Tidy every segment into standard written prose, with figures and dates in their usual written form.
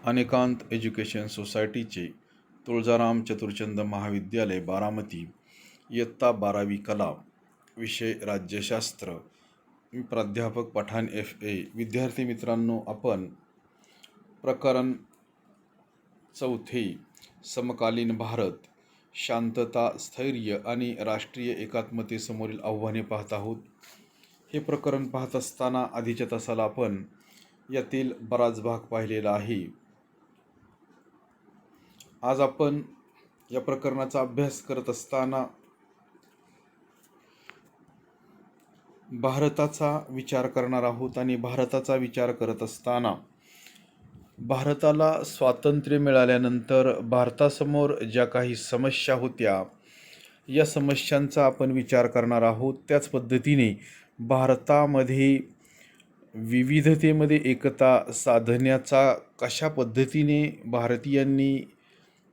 अनेकांत education सोसायटीचे तुळजाराम चतुरचंद महाविद्यालय बारामती इयत्ता 12वी कला विषय राज्यशास्त्र. मी प्राध्यापक पठाण FA. विद्यार्थी मित्रांनो, आपण प्रकरण 4 समकालीन भारत, शांतता, स्थैर्य आणि राष्ट्रीय एकात्मतेसमोरील आव्हाने पाहत आहोत. हे प्रकरण पाहत असताना आधीच्या तासाला आपण यातील बराच भाग पाहिलेला आहे. आज आपण या प्रकरणाचा अभ्यास करत असताना भारताचा विचार करणार आहोत आणि भारताचा विचार करत असताना भारताला स्वातंत्र्य मिळाल्यानंतर भारतासमोर ज्या काही समस्या होत्या, या समस्यांचा आपण विचार करणार आहोत. त्याच पद्धतीने भारतामध्ये विविधतेमध्ये एकता साधण्याचा कशा पद्धतीने भारतीयांनी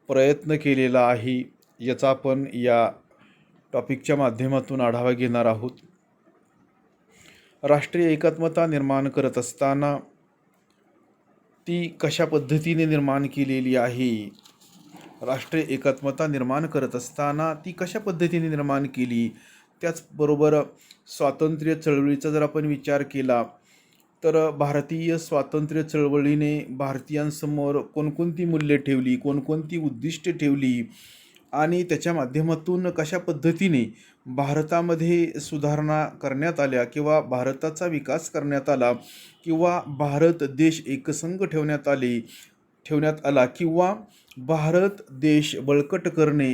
प्रयत्न केलेला आहे, याचा आपण या टॉपिकच्या माध्यमातून आढावा घेणार आहोत. राष्ट्रीय एकात्मता निर्माण करत असताना ती कशा पद्धतीने निर्माण केलेली आहे, राष्ट्रीय एकात्मता निर्माण करत असताना ती कशा पद्धतीने निर्माण केली. त्याचबरोबर स्वातंत्र्य चळवळीचा जर आपण विचार केला तर भारतीय स्वातंत्र्य चळवळीने भारतीयांसमोर कोणकोणती मूल्ये ठेवली, कोणकोणती उद्दिष्टे ठेवली आणि त्याच्या माध्यमातून कशा पद्धतीने भारतामध्ये सुधारणा करण्यात आल्या किंवा भारताचा विकास करण्यात आला किंवा भारत देश एकसंघ ठेवण्यात आला किंवा भारत देश बळकट करणे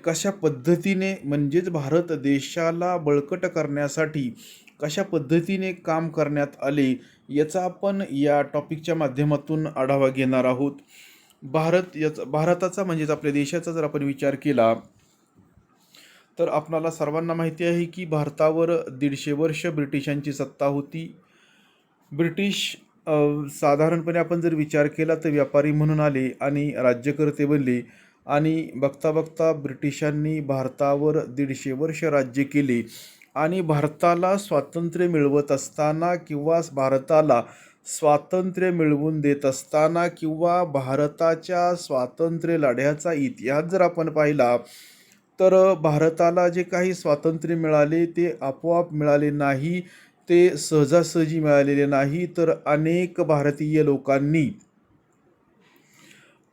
कशा पद्धतीने, म्हणजेच भारत देशाला बळकट करण्यासाठी कशा पद्धतीने काम करण्यात आले, याचा आपण या टॉपिकच्या माध्यमातून आढावा घेणार आहोत. भारताचा म्हणजेच आपल्या देशाचा जर आपण विचार केला तर आपणाला सर्वांना माहिती आहे की भारतावर 150 वर्ष ब्रिटिशांची सत्ता होती. ब्रिटिश साधारणपणे आपण जर विचार केला तर व्यापारी म्हणून आले आणि राज्यकर्ते बनले आणि बघता बघता ब्रिटिशांनी भारतावर 150 वर्ष राज्य केले आणि भारताला स्वातंत्र्य मिळवत असताना किंवा भारताला स्वातंत्र्य मिळवून देत असताना किंवा भारताच्या स्वातंत्र्य लढ्याचा इतिहास जर आपण पाहिला तर भारताला जे काही स्वातंत्र्य मिळाले ते आपोआप मिळाले नाही, ते सहजासहजी मिळालेले नाही, तर अनेक भारतीय लोकांनी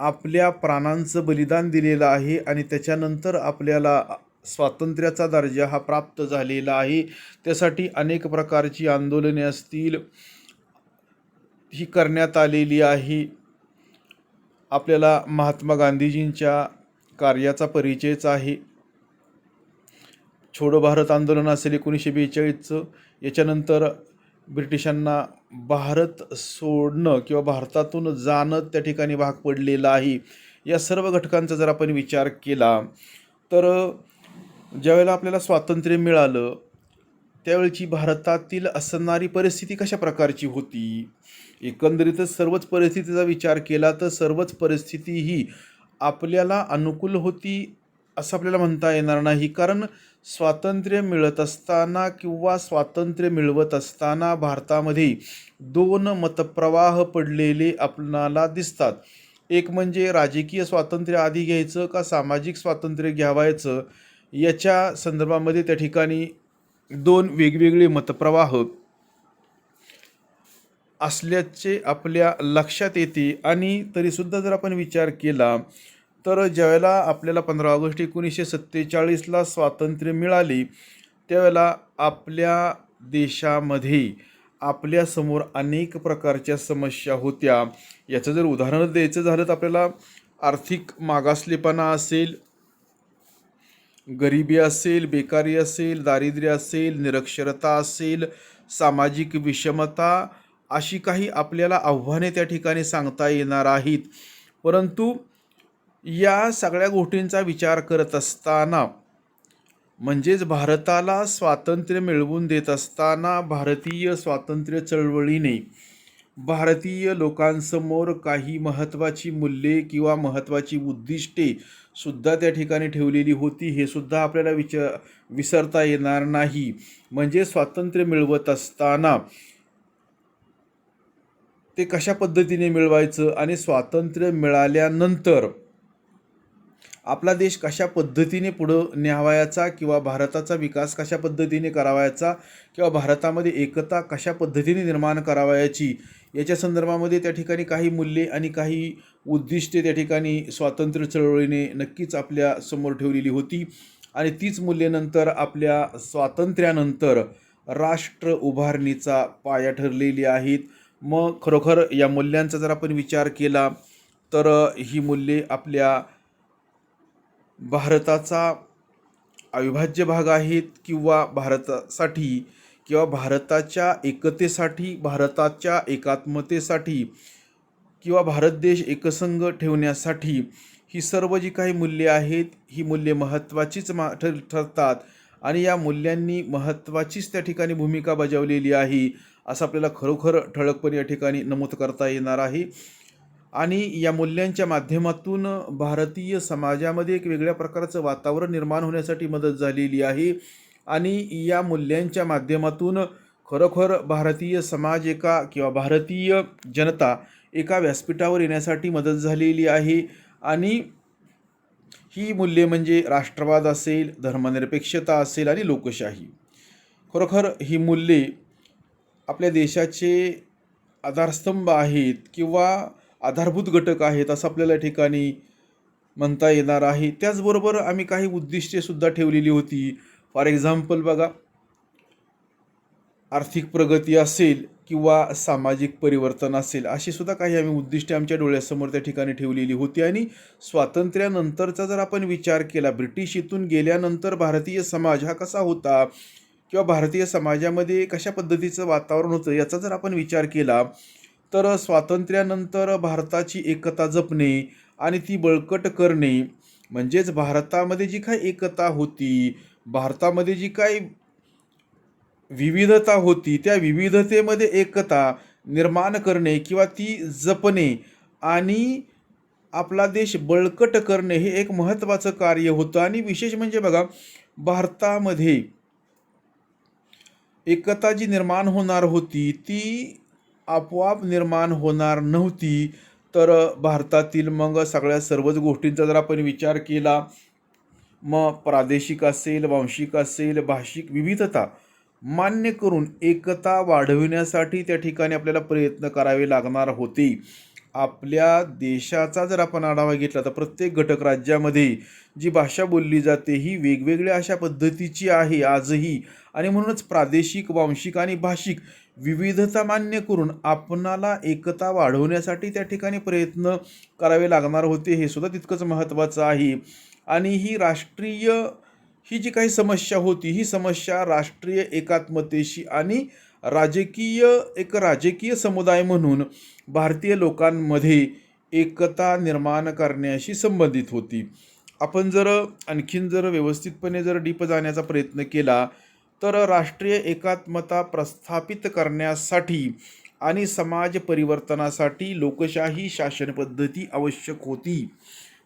आपल्या प्राणांचं बलिदान दिलेलं आहे आणि त्याच्यानंतर आपल्याला स्वातंत्र्याचा दर्जा हा प्राप्त झालेला आहे. त्यासाठी अनेक प्रकारची आंदोलने असतील ही करण्यात आलेली आहे. आपल्याला महात्मा गांधीजींच्या कार्याचा परिचयच आहे. छोडो भारत आंदोलन असेल 1942चं, याच्यानंतर ब्रिटिशांना भारत सोडणं किंवा भारतातून जाणं त्या ठिकाणी भाग पडलेला आहे. या सर्व घटकांचा जर आपण विचार केला तर ज्यावेळेला आपल्याला स्वातंत्र्य मिळालं त्यावेळची भारतातील असणारी परिस्थिती कशा प्रकारची होती, एकंदरीतच सर्वच परिस्थितीचा विचार केला तर सर्वच परिस्थिती ही आपल्याला अनुकूल होती असं आपल्याला म्हणता येणार नाही. कारण स्वातंत्र्य मिळत असताना किंवा स्वातंत्र्य मिळवत असताना भारतामध्ये 2 मतप्रवाह पडलेले आपणाला दिसतात. एक म्हणजे राजकीय स्वातंत्र्य आधी घ्यायचं का सामाजिक स्वातंत्र्य घ्यावायचं, याच्या संदर्भामध्ये त्या ठिकाणी 2 वेगवेगळे मतप्रवाह असल्याचे आपल्या लक्षात येते. आणि तरीसुद्धा जर आपण विचार केला तर ज्यावेळेला आपल्याला 15 ऑगस्ट 1947ला स्वातंत्र्य मिळाले त्यावेळेला आपल्या देशामध्ये आपल्यासमोर अनेक प्रकारच्या समस्या होत्या. याचं जर उदाहरण द्यायचं झालं तर आपल्याला आर्थिक मागासलेपणा असेल, गरिबी असेल, बेकारी असेल, दारिद्र्य असेल, निरक्षरता असेल, सामाजिक विषमता, अशी काही आपल्याला आव्हाने त्या ठिकाणी सांगता येणार आहेत. परंतु या सगळ्या गोष्टींचा विचार करत असताना, म्हणजेच भारताला स्वातंत्र्य मिळवून देत असताना भारतीय स्वातंत्र्य चळवळीने भारतीय लोकांसमोर काही महत्त्वाची मूल्ये किंवा महत्त्वाची उद्दिष्टे सुद्धा त्या ठिकाणी ठेवलेली होती, हे सुद्धा आपल्याला विसरता येणार नाही. म्हणजे स्वातंत्र्य मिळवत असताना ते कशा पद्धतीने मिळवायचं आणि स्वातंत्र्य मिळाल्यानंतर आपला देश कशा पद्धतीने पुढं न्यावायचा किंवा भारताचा विकास कशा पद्धतीने करावायचा किंवा भारतामध्ये एकता कशा पद्धतीने निर्माण करावयाची याच्या संदर्भामध्ये त्या ठिकाणी काही मूल्ये आणि काही उद्दिष्टे त्या ठिकाणी स्वातंत्र्य चळवळीने नक्कीच आपल्या समोर ठेवलेली होती. आणि तीच मूल्ये नंतर आपल्या स्वातंत्र्यानंतर राष्ट्र उभारणीचा पाया ठरलेली आहेत. मग खरोखर या मूल्यांचा जर आपण विचार केला तर ही मूल्ये आपल्या भारताचा अविभाज्य भाग आहेत किंवा भारतासाठी किंवा भारताच्या एकतेसाठी, भारताच्या एकात्मतेसाठी किंवा भारत देश एकसंघ ठेवण्यासाठी ही सर्व जी काही मूल्ये आहेत ही मूल्ये महत्त्वाचीच ठरतात आणि या मूल्यांनी महत्त्वाचीच त्या ठिकाणी भूमिका बजावलेली आहे असं आपल्याला खरोखर ठळकपणे या ठिकाणी नमूद करता येणार आहे. आणि या मूल्यांच्या माध्यमातून भारतीय समाजामध्ये एक वेगळ्या प्रकारचं वातावरण निर्माण होण्यासाठी मदत झालेली आहे आणि या मूल्यांच्या माध्यमातून खरोखर भारतीय समाज किंवा भारतीय जनता एका व्यासपीठावर येण्यासाठी मदत झालेली आहे. आणि ही मूल्ये म्हणजे राष्ट्रवाद असेल, धर्मनिरपेक्षता असेल आणि लोकशाही. खरोखर ही मूल्ये आपल्या देशाचे आधारस्तंभ आहेत किंवा आधारभूत घटक आहेत असं आपल्याला या ठिकाणी म्हणता येणार आहे. त्याचबरोबर आम्ही काही उद्दिष्टेसुद्धा ठेवलेली होती. फॉर एक्झाम्पल बघा, आर्थिक प्रगती असेल किंवा सामाजिक परिवर्तन असेल अशी सुद्धा काही आम्ही उद्दिष्टे आमच्या डोळ्यासमोर त्या ठिकाणी ठेवलेली होती. आणि स्वातंत्र्यानंतरचा जर आपण विचार केला, ब्रिटिश इथून गेल्यानंतर भारतीय समाज हा कसा होता किंवा भारतीय समाजामध्ये कशा पद्धतीचं वातावरण होतं याचा जर आपण विचार केला तर स्वातंत्र्यानंतर भारताची एकता जपणे आणि ती बळकट करणे म्हणजेच भारतामध्ये जी काही एकता होती, भारतामध्ये जी काही विविधता होती त्या विविधतेमध्ये एकता निर्माण करणे किंवा ती जपणे आणि आपला देश बळकट करणे हे एक महत्त्वाचं कार्य होतं. आणि विशेष म्हणजे बघा, भारतामध्ये एकता जी निर्माण होणार होती ती आपोआप निर्माण होणार नव्हती. तर भारतातील मग सर्वच गोष्टींचा जर आपण विचार केला, मग प्रादेशिक असेल, वांशिक असेल, भाषिक विविधता मान्य करून एकता वाढविण्यासाठी त्या ठिकाणी आपल्याला प्रयत्न करावे लागणार होते. आपल्या देशाचा जर आपण आढावा घेतला तर प्रत्येक घटक राज्यामध्ये जी भाषा बोलली जाते ही वेगवेगळ्या अशा पद्धतीची आहे आजही. आणि म्हणूनच प्रादेशिक, वांशिक आणि भाषिक विविधता मान्य करून आपणाला एकता वाढवण्यासाठी त्या ठिकाणी प्रयत्न करावे लागणार होते. हे सुद्धा तितकंच महत्त्वाचं आहे. आणि ही जी काही समस्या होती ही समस्या राष्ट्रीय एकात्मतेशी आणि राजकीय समुदाय म्हणून भारतीय लोकांमध्ये एकता निर्माण करण्याशी संबंधित होती. आपण आणखीन व्यवस्थितपणे डीप जाण्याचा प्रयत्न केला तर राष्ट्रीय एकात्मता प्रस्थापित करण्यासाठी आणि समाज परिवर्तनासाठी लोकशाही शासन पद्धती आवश्यक होती.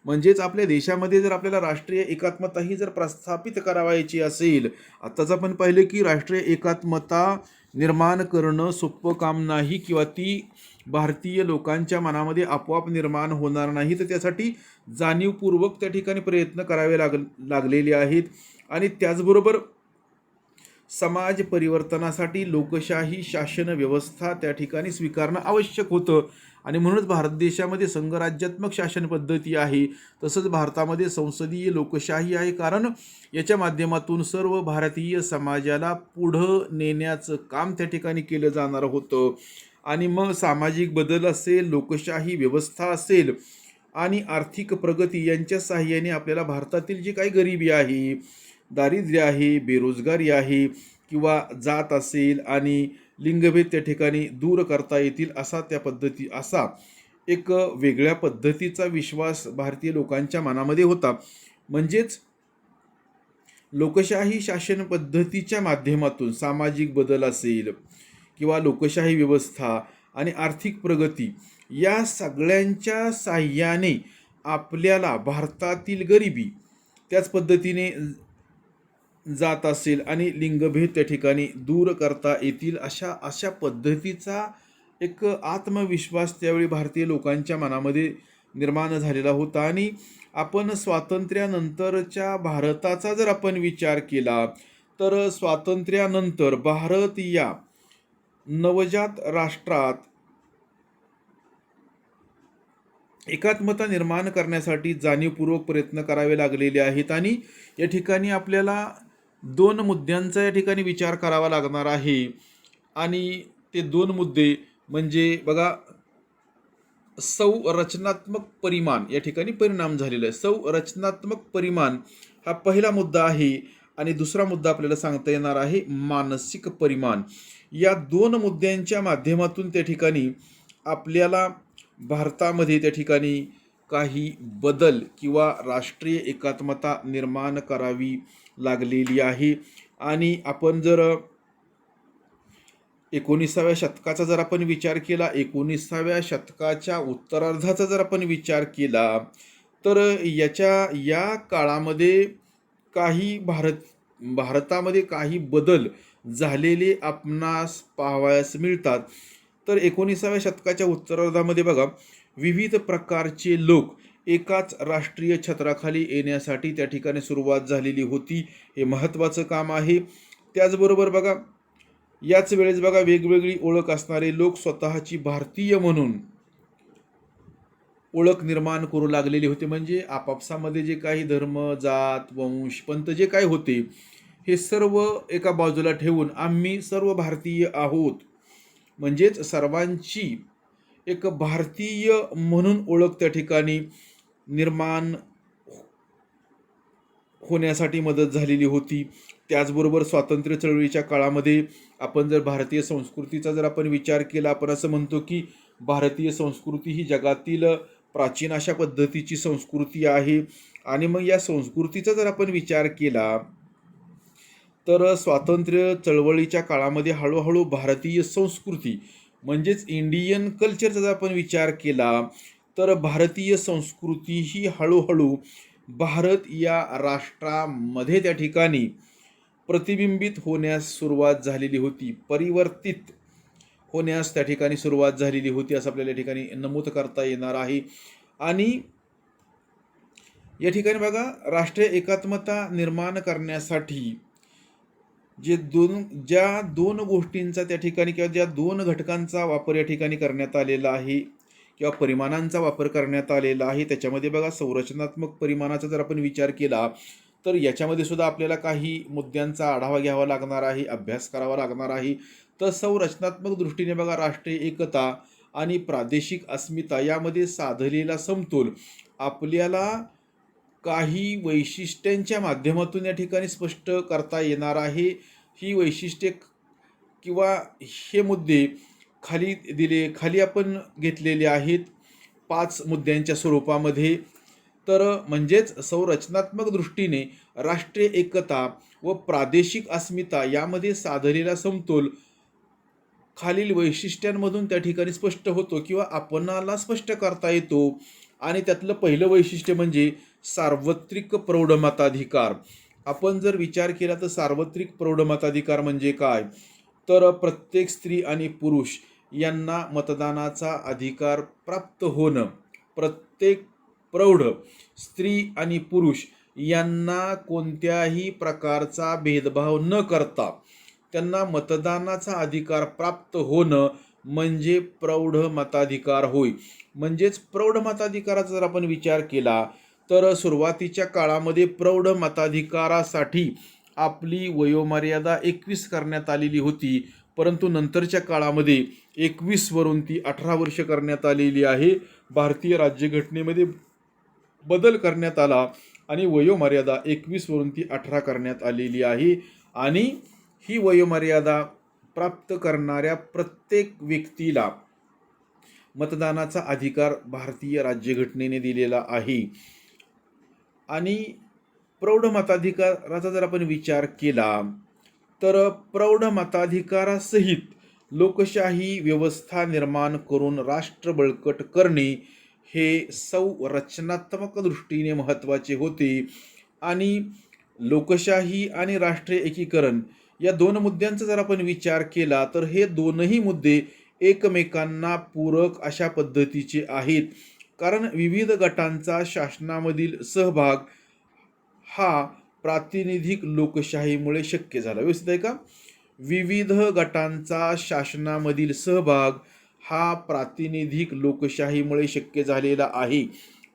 म्हणजेच आपल्या देशामध्ये जर आपल्याला राष्ट्रीय एकात्मता ही प्रस्थापित करावायची असेल, आत्ताच आपण पाहिलं की राष्ट्रीय एकात्मता निर्माण करणं सोपं काम नाही किंवा ती भारतीय लोकांच्या मनामध्ये आपोआप निर्माण होणार नाही. तर त्यासाठी जाणीवपूर्वक त्या ठिकाणी प्रयत्न करावे लागलेले आहेत. आणि त्याचबरोबर समाज परिवर्तनासाठी लोकशाही शासन व्यवस्था त्या ठिकाणी स्वीकारणं आवश्यक होतं. आणि म्हणूनच भारत देशामध्ये संघराज्यात्मक शासन पद्धती आहे, तसंच भारतामध्ये संसदीय लोकशाही आहे. कारण याच्या माध्यमातून सर्व भारतीय समाजाला पुढं नेण्याचं काम त्या ठिकाणी केलं जाणार होतं. आणि मग सामाजिक बदल असेल, लोकशाही व्यवस्था असेल आणि आर्थिक प्रगती यांच्या साहाय्याने आपल्याला भारतातील जी काही गरिबी आहे, दारिद्र्य आहे, बेरोजगारी आहे किंवा जात असेल आणि लिंगभेद त्या ठिकाणी दूर करता येतील असा एक वेगळ्या पद्धतीचा विश्वास भारतीय लोकांच्या मनामध्ये होता. म्हणजेच लोकशाही शासन पद्धतीच्या माध्यमातून सामाजिक बदल असेल किंवा लोकशाही व्यवस्था आणि आर्थिक प्रगती या सगळ्यांच्या साहाय्याने आपल्याला भारतातील गरिबी, त्याच पद्धतीने जात असेल आणि लिंगभेद त्या ठिकाणी दूर करता येतील अशा पद्धतीचा एक आत्मविश्वास त्यावेळी भारतीय लोकांच्या मनामध्ये निर्माण झालेला होता. आणि आपण स्वातंत्र्यानंतरच्या भारताचा जर आपण विचार केला तर स्वातंत्र्यानंतर भारत या नवजात राष्ट्रात एकात्मता निर्माण करण्यासाठी जाणीवपूर्वक प्रयत्न करावे लागलेले आहेत. आणि या ठिकाणी आपल्याला दोन मुद्द्यांचा या ठिकाणी विचार करावा लागणार आहे. आणि ते दोन मुद्दे म्हणजे बघा, संरचनात्मक परिमाण या ठिकाणी परिणाम झालेला आहे. संरचनात्मक परिमाण हा पहिला मुद्दा आहे. आणि दुसरा मुद्दा आपल्याला सांगता येणार आहे मानसिक परिमाण. या दोन मुद्द्यांच्या माध्यमातून त्या ठिकाणी आपल्याला भारतामध्ये त्या ठिकाणी काही बदल किंवा राष्ट्रीय एकात्मता निर्माण करावी लागलेली आहे. आणि आपण जर 19व्या शतकाचा जर आपण विचार केला, 19व्या शतकाच्या उत्तरार्धाचा जर आपण विचार केला तर या काळामध्ये काही भारतामध्ये काही बदल झालेले आपणास पाहावयास मिळतात. तर 19व्या शतकाच्या उत्तरार्धामध्ये बघा, विविध प्रकारचे लोक एकाच राष्ट्रीय छत्राखाली येण्यासाठी त्या ठिकाणी सुरुवात झालेली होती. हे महत्त्वाचं काम आहे. त्याचबरोबर बघा, याच वेळेस बघा, वेगवेगळी ओळख असणारे लोक स्वतःची भारतीय म्हणून ओळख निर्माण करू लागलेले होते. म्हणजे आपापसामध्ये जे काही धर्म, जात, वंश, पंथ जे काही होते हे सर्व एका बाजूला ठेवून आम्ही सर्व भारतीय आहोत, म्हणजेच सर्वांची एक भारतीय म्हणून ओळख त्या ठिकाणी निर्माण होण्यासाठी मदत झालेली होती. त्याचबरोबर स्वातंत्र्य चळवळीच्या काळामध्ये आपण जर भारतीय संस्कृतीचा जर आपण विचार केला, आपण असं म्हणतो की भारतीय संस्कृती ही जगातील प्राचीन अशा पद्धतीची संस्कृती आहे. आणि मग या संस्कृतीचा जर आपण विचार केला तर स्वातंत्र्य चळवळीच्या काळामध्ये हळूहळू भारतीय संस्कृती म्हणजेच इंडियन कल्चरचा जर आपण विचार केला तर भारतीय संस्कृती ही हळूहळू भारत या राष्ट्रामध्ये त्या ठिकाणी प्रतिबिंबित होण्यास सुरुवात झालेली होती, परिवर्तित होण्यास त्या ठिकाणी सुरुवात झालेली होती, असं आपल्याला या ठिकाणी नमूद करता येणार आहे. आणि या ठिकाणी बघा, राष्ट्रीय एकात्मता निर्माण करण्यासाठी ज्या दोन गोष्टींचा त्या ठिकाणी किंवा ज्या दोन घटकांचा वापर या ठिकाणी करण्यात आलेला आहे किंवा परिमाणांचा वापर करण्यात आलेला आहे, त्याच्यामध्ये बघा, संरचनात्मक परिमाणाचा जर आपण विचार केला तर याच्यामध्ये सुद्धा आपल्याला काही मुद्द्यांचा आढावा घ्यावा लागणार आहे, अभ्यास करावा लागणार आहे. तर संरचनात्मक दृष्टीने बघा, राष्ट्रीय एकता आणि प्रादेशिक अस्मिता यामध्ये साधलेला समतोल आपल्याला काही वैशिष्ट्यांच्या माध्यमातून या ठिकाणी स्पष्ट करता येणार आहे. ही वैशिष्ट्ये किंवा हे मुद्दे खाली आपण घेतलेले आहेत 5 मुद्द्यांच्या स्वरूपामध्ये. तर म्हणजेच संरचनात्मक दृष्टीने राष्ट्रीय एकता व प्रादेशिक अस्मिता यामध्ये साधलेला समतोल खालील वैशिष्ट्यांमधून त्या ठिकाणी स्पष्ट होतो किंवा आपणाला स्पष्ट करता येतो. आणि त्यातलं पहिलं वैशिष्ट्य म्हणजे सार्वत्रिक प्रौढमताधिकार. आपण जर विचार केला तर सार्वत्रिक प्रौढमताधिकार म्हणजे काय, तर प्रत्येक स्त्री आणि पुरुष यांना मतदानाचा अधिकार प्राप्त होणं, प्रत्येक प्रौढ स्त्री आणि पुरुष यांना कोणत्याही प्रकारचा भेदभाव न करता त्यांना मतदानाचा अधिकार प्राप्त होणं म्हणजे प्रौढ मताधिकार होय. म्हणजेच प्रौढ मताधिकाराचा जर आपण विचार केला तर सुरुवातीच्या काळामध्ये प्रौढ मताधिकारासाठी आपली वयोमर्यादा 21 करण्यात आलेली होती, परंतु नंतरच्या काळामध्ये 21 वरून ती 18 वर्ष करण्यात आलेली आहे. भारतीय राज्यघटनेमध्ये बदल करण्यात आला आणि वयोमर्यादा 21 वरून ती 18 करण्यात आलेली आहे. आणि ही वयोमर्यादा प्राप्त करणाऱ्या प्रत्येक व्यक्तीला मतदानाचा अधिकार भारतीय राज्यघटनेने दिलेला आहे. आणि प्रौढ मताधिकाराचा जर आपण विचार केला तर प्रौढ मताधिकारासहित लोकशाही व्यवस्था निर्माण करून राष्ट्र बळकट करणे हे संरचनात्मक दृष्टीने महत्त्वाचे होते. आणि लोकशाही आणि राष्ट्रीय एकीकरण या दोन मुद्द्यांचा जर आपण विचार केला तर हे दोनही मुद्दे एकमेकांना पूरक अशा पद्धतीचे आहेत. कारण विविध गटांचा शासनामधील सहभाग हा प्रातिनिधिक लोकशाहीमुळे शक्य झाला. व्यवस्थित आहे का? विविध गटांचा शासनामधील सहभाग हा प्रातिनिधिक लोकशाहीमुळे शक्य झालेला आहे.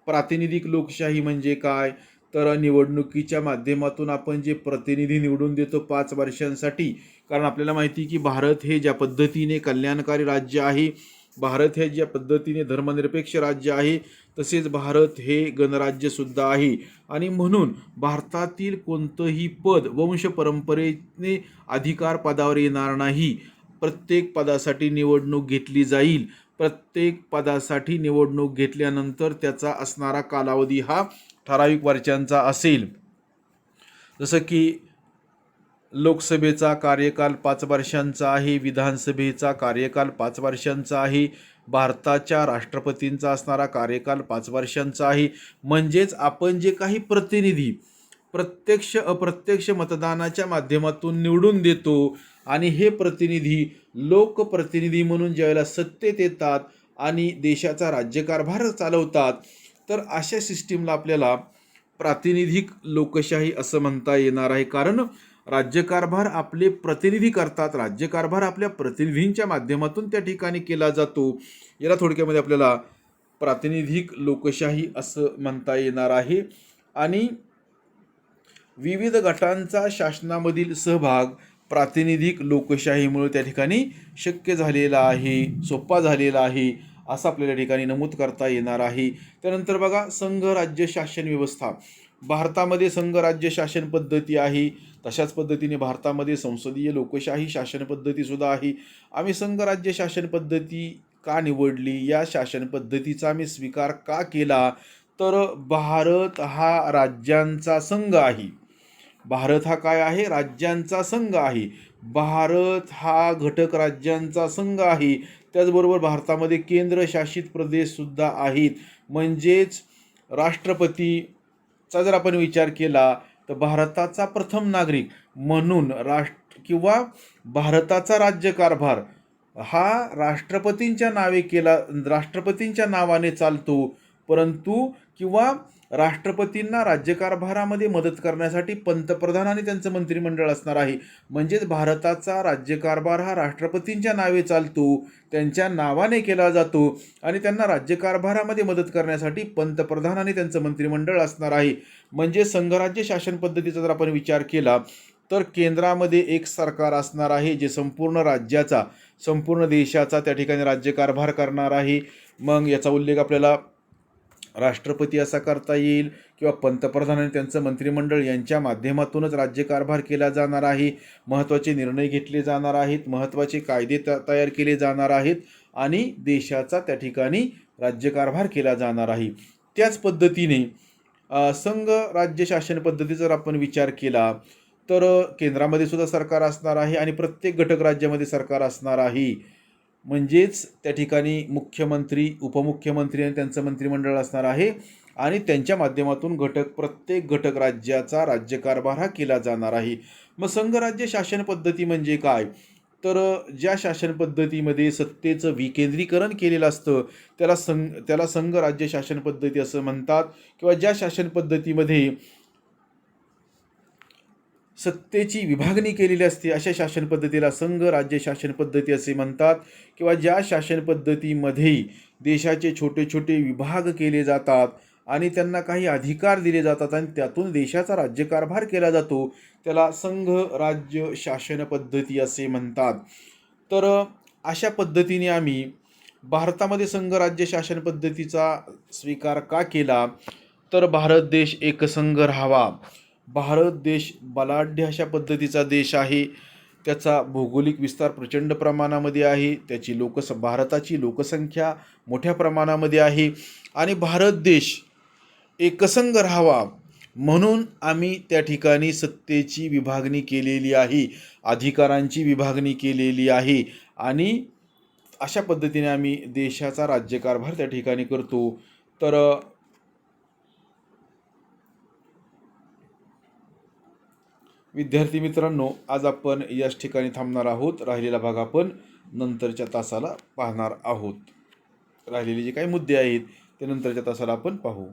प्रातिनिधिक लोकशाही म्हणजे काय? तर निवडणुकीच्या माध्यमातून आपण जे प्रतिनिधी निवडून देतो 5 वर्षांसाठी. कारण आपल्याला माहिती आहे की भारत हे ज्या पद्धतीने कल्याणकारी राज्य आहे, भारत हे ज्या पद्धतीने धर्मनिरपेक्ष राज्य आहे, तसेच भारत हे गणराज्यसुद्धा आहे. आणि म्हणून भारतातील कोणतंही पद वंश परंपरेने अधिकार पदावर येणार नाही. प्रत्येक पदासाठी निवडणूक घेतली जाईल. प्रत्येक पदासाठी निवडणूक घेतल्यानंतर त्याचा असणारा कालावधी हा ठराविक वर्षांचा असेल. जसं की लोकसभेचा कार्यकाल 5 वर्षांचा आहे, विधानसभेचा कार्यकाल 5 वर्षांचा आहे, भारताच्या राष्ट्रपतींचा असणारा कार्यकाल 5 वर्षांचा आहे. म्हणजेच आपण जे काही प्रतिनिधी प्रत्यक्ष अप्रत्यक्ष मतदानाच्या माध्यमातून निवडून देतो आणि हे प्रतिनिधी लोकप्रतिनिधी म्हणून ज्यावेळेला सत्तेत येतात आणि देशाचा राज्यकारभार चालवतात, तर अशा सिस्टीमला आपल्याला प्रातिनिधिक लोकशाही असं म्हणता येणार आहे. कारण राज्यकारभार आपले प्रतिनिधी करतात, राज्यकारभार आपल्या प्रतिनिधींच्या माध्यमातून त्या ठिकाणी केला जातो. याला थोडक्यामध्ये आपल्याला प्रातिनिधिक लोकशाही असं म्हणता येणार आहे. आणि विविध गटांचा शासनामधील सहभाग प्रातिनिधिक लोकशाहीमुळे त्या ठिकाणी शक्य झालेला आहे, सोपा झालेला आहे, असं आपल्याला ठिकाणी नमूद करता येणार आहे. त्यानंतर बघा, संघ राज्य शासन व्यवस्था. भारतामध्ये संघ राज्य शासन पद्धती आहे. तशाच पद्धतीने भारतामध्ये संसदीय लोकशाही शासन पद्धतीसुद्धा आहे. आम्ही संघ राज्य शासन पद्धती का निवडली, या शासन पद्धतीचा आम्ही स्वीकार का केला, तर भारत हा राज्यांचा संघ आहे. भारत हा काय आहे? राज्यांचा संघ आहे. भारत हा घटक राज्यांचा संघ आहे. त्याचबरोबर भारतामध्ये केंद्रशासित प्रदेशसुद्धा आहेत. म्हणजेच राष्ट्रपतीचा जर आपण विचार केला तर भारताचा प्रथम नागरिक म्हणून किंवा भारताचा राज्यकारभार हा राष्ट्रपतींच्या नावाने चालतो. परंतु किंवा राष्ट्रपतींना राज्यकारभारामध्ये मदत करण्यासाठी पंतप्रधान आणि त्यांचं मंत्रिमंडळ असणार आहे. म्हणजेच भारताचा राज्यकारभार हा राष्ट्रपतींच्या नावे चालतो, त्यांच्या नावाने केला जातो आणि त्यांना राज्यकारभारामध्ये मदत करण्यासाठी पंतप्रधान आणि त्यांचं मंत्रिमंडळ असणार आहे. म्हणजे संघराज्य शासन पद्धतीचा जर आपण विचार केला तर केंद्रामध्ये एक सरकार असणार आहे जे संपूर्ण राज्याचा, संपूर्ण देशाचा त्या ठिकाणी राज्यकारभार करणार आहे. मग याचा उल्लेख आपल्याला राष्ट्रपती असा करता येईल किंवा पंतप्रधान आणि त्यांचं मंत्रिमंडळ यांच्या माध्यमातूनच राज्यकारभार केला जाणार आहे. महत्त्वाचे निर्णय घेतले जाणार आहेत, महत्त्वाचे कायदे तयार केले जाणार आहेत आणि देशाचा त्या ठिकाणी राज्यकारभार केला जाणार आहे. त्याच पद्धतीने संघ राज्य शासन पद्धतीचा जर आपण विचार केला तर केंद्रामध्ये सुद्धा सरकार असणार आहे आणि प्रत्येक घटक राज्यामध्ये सरकार असणार आहे. म्हणजेच त्या ठिकाणी मुख्यमंत्री, उपमुख्यमंत्री आणि त्यांचं मंत्रिमंडळ असणार आहे आणि त्यांच्या माध्यमातून प्रत्येक घटक राज्याचा राज्यकारभार हा केला जाणार आहे. मग संघराज्य शासन पद्धती म्हणजे काय? तर ज्या शासन पद्धतीमध्ये सत्तेचं विकेंद्रीकरण केलेलं असतं त्याला संघ राज्य शासन पद्धती असं म्हणतात. किंवा ज्या शासन पद्धतीमध्ये सत्तेची विभागणी केलेली असते अशा शासन पद्धतीला संघ राज्य शासन पद्धती असे म्हणतात. किंवा ज्या शासन पद्धतीमध्ये देशाचे छोटे छोटे विभाग केले जातात आणि त्यांना काही अधिकार दिले जातात आणि त्यातून देशाचा राज्यकारभार केला जातो त्याला संघ राज्य शासन पद्धती असे म्हणतात. तर अशा पद्धतीने आम्ही भारतामध्ये संघ राज्य शासन पद्धतीचा स्वीकार का केला, तर भारत देश एकसंघ राहावा. भारत देश बलाढ्य अशा पद्धतीचा देश आहे. त्याचा भौगोलिक विस्तार प्रचंड प्रमाणामध्ये आहे. भारताची लोकसंख्या मोठ्या प्रमाणामध्ये आहे आणि भारत देश एकसंघ राहावा म्हणून आम्ही त्या ठिकाणी सत्तेची विभागणी केलेली आहे, अधिकारांची विभागणी केलेली आहे आणि अशा पद्धतीने आम्ही देशाचा राज्यकारभार त्या ठिकाणी करतो. तर विद्यार्थी मित्रांनो, आज आपण याच ठिकाणी थांबणार आहोत. राहिलेला भाग आपण नंतरच्या तासाला पाहणार आहोत. राहिलेले जे काही मुद्दे आहेत ते नंतरच्या तासाला आपण पाहू.